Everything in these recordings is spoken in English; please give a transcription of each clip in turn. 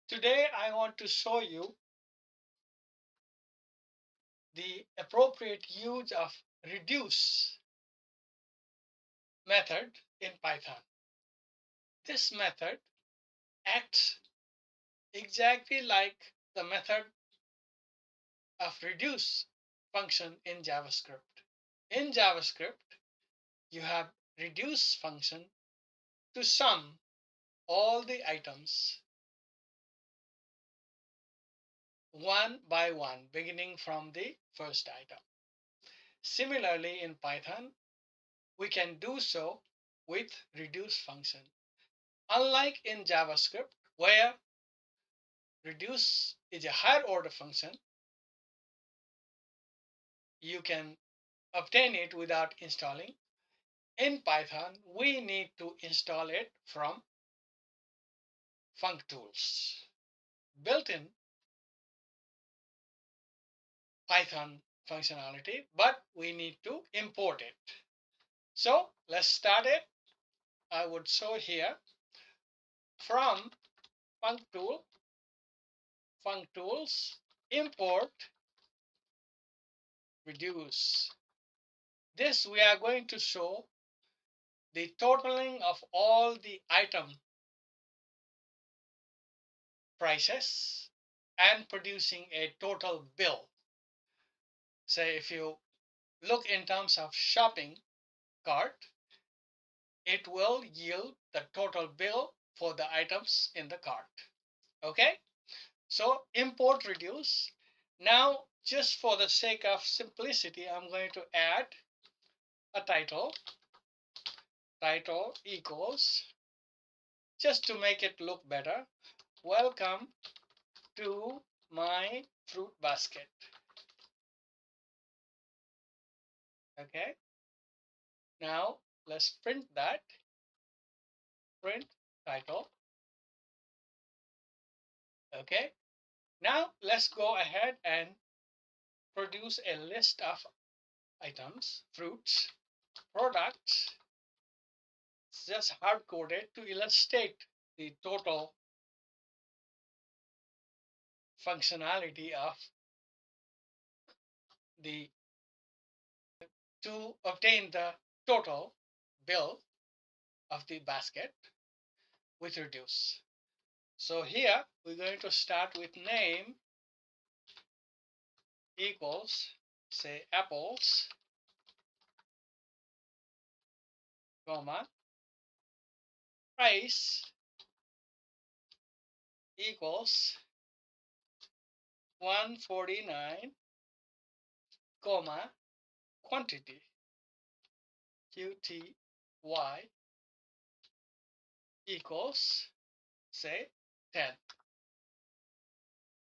Today I want to show you the appropriate use of reduce method in Python. This method acts exactly like the method of reduce function in JavaScript. In JavaScript, you have reduce function to sum all the items one by one, beginning from the first item. Similarly, in Python, we can do so with reduce function. Unlike in JavaScript, where reduce is a higher order function, you can obtain it without installing. In Python, we need to install it from functools. Built-in Python functionality, but we need to import it. So let's start it. I would show here from functools, import reduce. This we are going to show the totaling of all the item prices and producing a total bill. Say if you look in terms of shopping cart, it will yield the total bill for the items in the cart. Okay, so import reduce. Now, just for the sake of simplicity, I'm going to add a title. Title equals, just to make it look better, welcome to my fruit basket. Okay, now let's print that. Print title. Okay, now let's go ahead and produce a list of items, fruits, products, just hard coded to illustrate the total functionality of the to obtain the total bill of the basket with reduce. So here we're going to start with name equals, say, apples, comma, price equals 149, comma, quantity, qty equals, say, 10.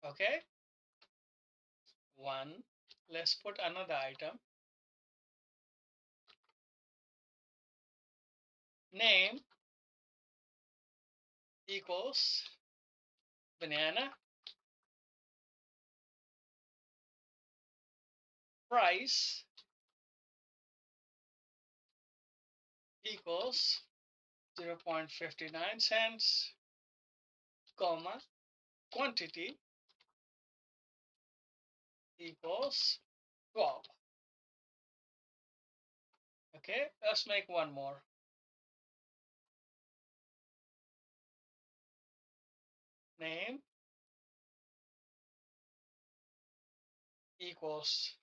Okay, one. Let's put another item. Name equals banana. Price equals 0.59 cents, comma, quantity equals 12. Okay, let's make one more. Name equals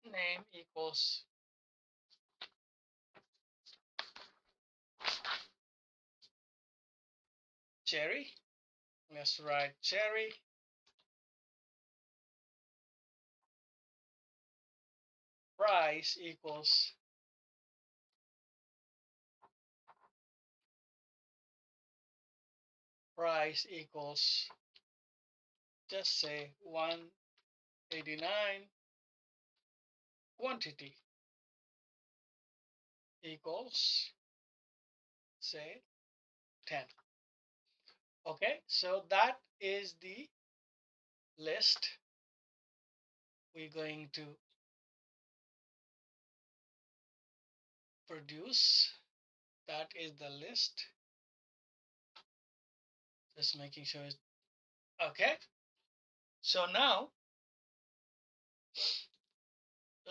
name equals cherry. Let's write cherry. Price equals just say 189. Quantity equals, say, 10. Okay, so that is the list we're going to produce. That is the list. Just making sure it's okay. So now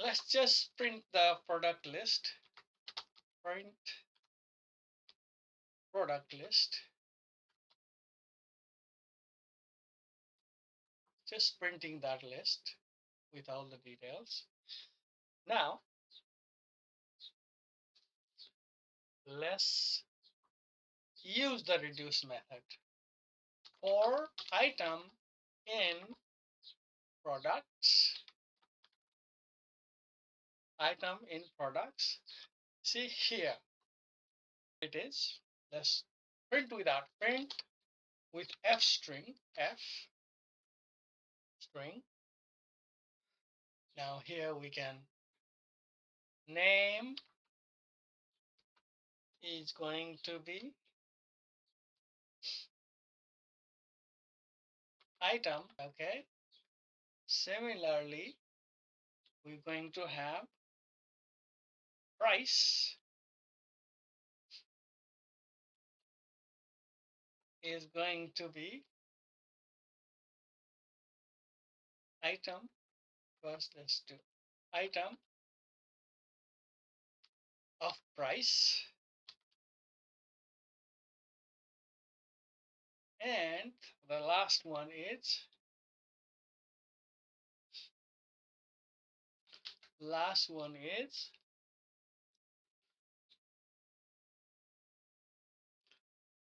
let's just print the product list. Print product list. Just printing that list with all the details. Now let's use the reduce method for item in products. Item in products. See here it is. Let's print without print with f string. F string. Now here we can name is going to be item. Okay. Similarly, we're going to have price is going to be item. First, let's do item of price, and the last one is last one is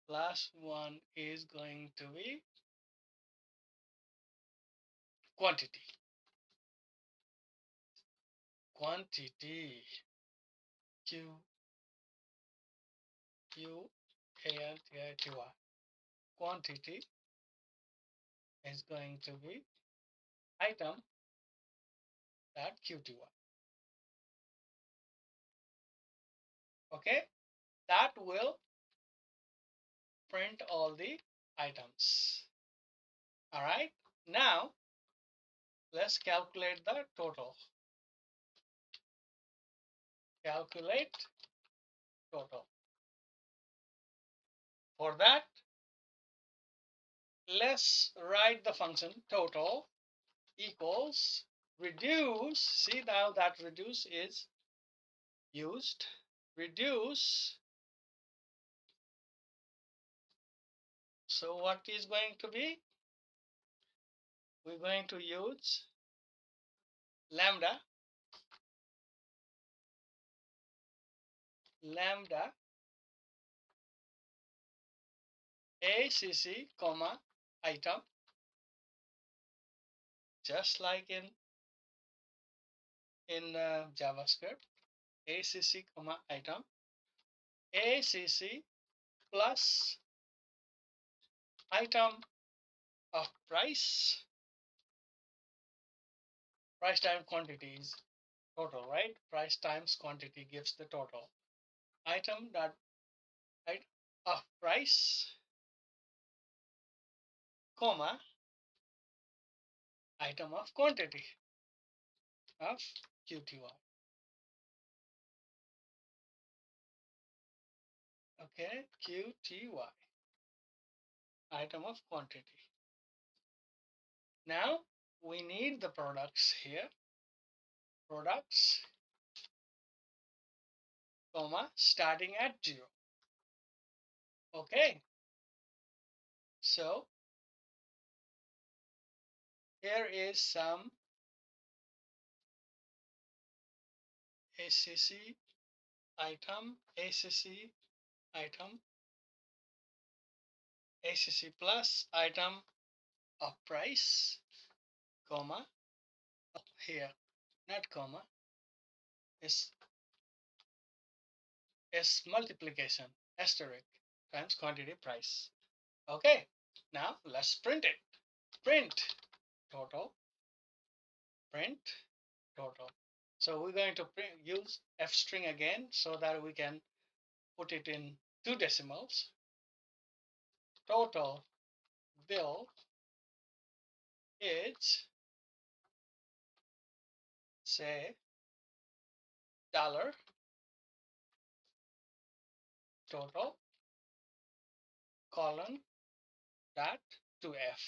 last one is going to be quantity. Quantity. Q U A N T I T Y. Quantity is going to be item dot qty. Okay, that will print all the items. All right, now let's calculate the total. Calculate total. For that, let's write the function total equals reduce. See, now that reduce is used. Reduce. So what is going to be? We're going to use lambda acc comma item, just like in JavaScript. Acc comma item, acc plus item of price. Price times quantity is total, right? Price times quantity gives the total. Item dot item of price, comma item of quantity of qty. Okay, qty, item of quantity. Now we need the products here. Products, comma starting at 0. Okay, so here is some acc item, acc item, acc plus item of price, comma, here, not comma, is multiplication, asterisk, times quantity price. Okay, now let's print it. Print total, print total. So we're going to use f string again so that we can put it in 2 decimals. Total bill is, say, dollar total colon dot to F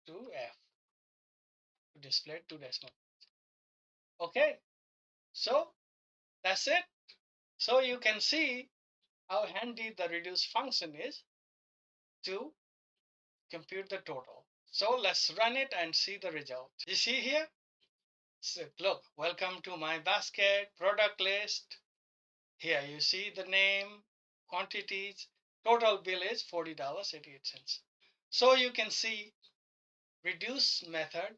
to display two decimal. Okay, so that's it. So you can see how handy the reduce function is to compute the total. So let's run it and see the result. You see here? So look, welcome to my basket, product list. Here you see the name, quantities, total bill is $40.88. So you can see reduce method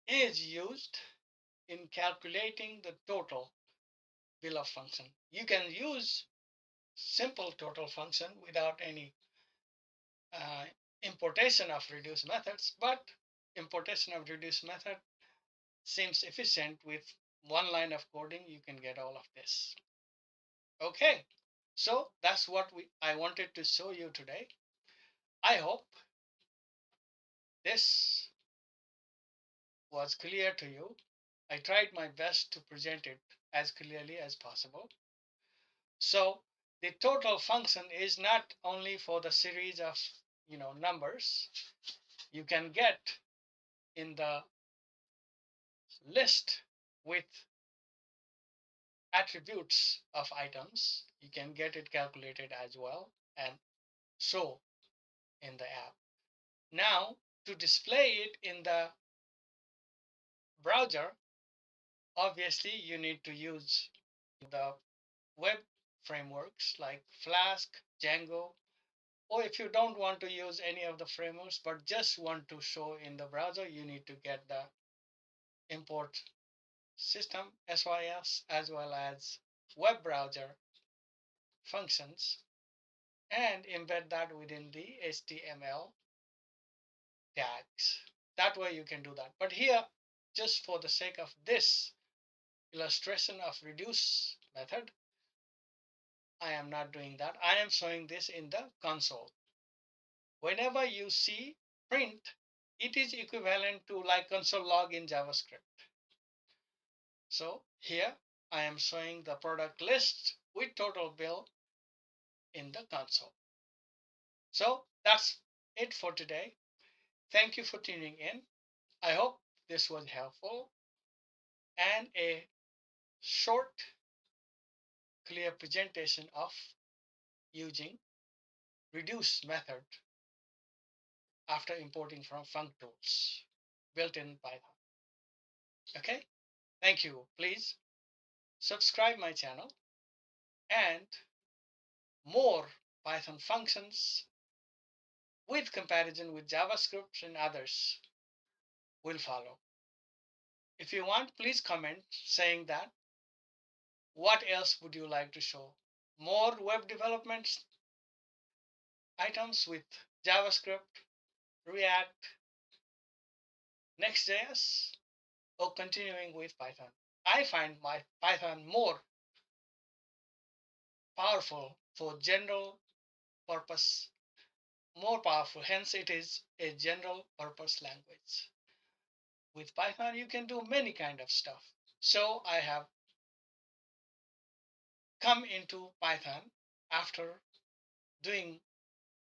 is used in calculating the total bill of function. You can use simple total function without any uh, importation of reduced methods, but importation of reduced method seems efficient. With one line of coding you can get all of this. Okay, so that's what I wanted to show you today. I hope this was clear to you. I tried my best to present it as clearly as possible. So the total function is not only for the series of numbers you can get in the list with attributes of items. You can get it calculated as well and show in the app. Now to display it in the browser, obviously you need to use the web frameworks like Flask, Django, or if you don't want to use any of the frameworks but just want to show in the browser, you need to get the import system SYS as well as web browser functions and embed that within the HTML tags. That way you can do that. But here, just for the sake of this illustration of reduce method, I am not doing that. I am showing this in the console. Whenever you see print, it is equivalent to like console log in JavaScript. So here I am showing the product list with total bill in the console. So that's it for today. Thank you for tuning in. I hope this was helpful and a short, clear presentation of using reduce method after importing from functools built in Python. Okay, thank you. Please subscribe my channel and more Python functions with comparison with JavaScript and others will follow. If you want, please comment saying that what else would you like to show? More web development items with JavaScript, React, Next.js, or continuing with Python. I find my Python more powerful for general purpose, more powerful. Hence, it is a general purpose language. With Python, you can do many kind of stuff. So I have come into Python after doing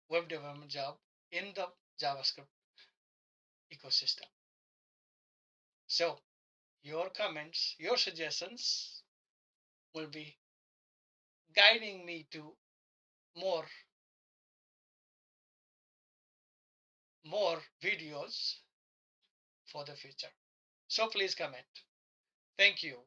web development job in the JavaScript ecosystem. So your comments, your suggestions will be guiding me to more videos for the future. So please comment. Thank you.